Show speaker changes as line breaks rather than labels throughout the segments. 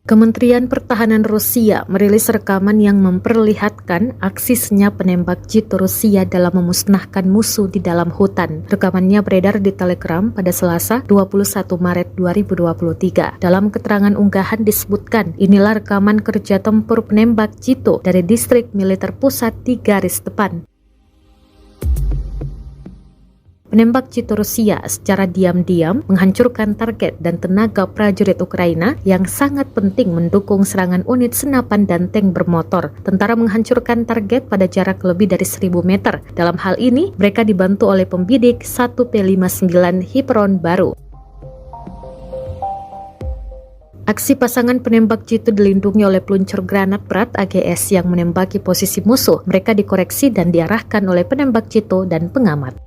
Kementerian Pertahanan Rusia merilis rekaman yang memperlihatkan aksi senyap penembak jitu Rusia dalam memusnahkan musuh di dalam hutan. Rekamannya beredar di Telegram pada Selasa 21 Maret 2023. Dalam keterangan unggahan disebutkan, inilah rekaman kerja tempur penembak jitu dari distrik militer pusat di garis depan. Penembak jitu Rusia secara diam-diam menghancurkan target dan tenaga prajurit Ukraina yang sangat penting mendukung serangan unit senapan dan tank bermotor. Tentara menghancurkan target pada jarak lebih dari 1000 meter. Dalam hal ini, mereka dibantu oleh pembidik 1P59 Hiperon baru. Aksi pasangan penembak jitu dilindungi oleh peluncur granat berat AGS yang menembaki posisi musuh. Mereka dikoreksi dan diarahkan oleh penembak jitu dan pengamat.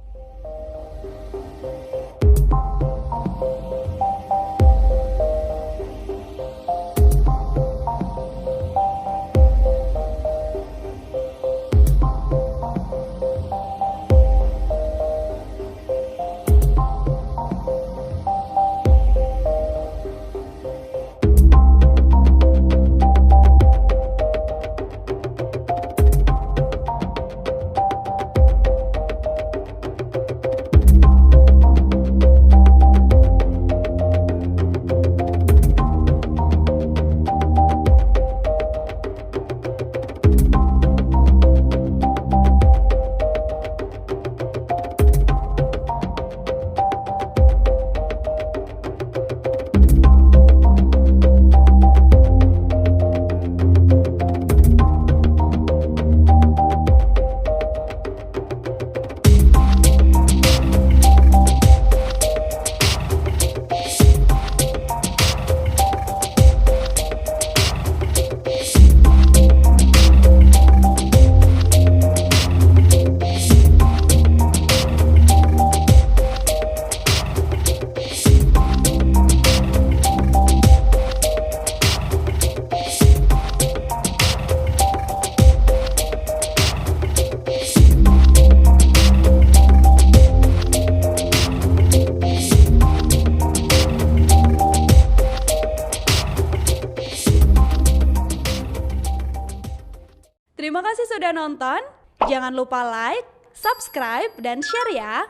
Terima kasih sudah nonton. Jangan lupa like, subscribe, dan share ya.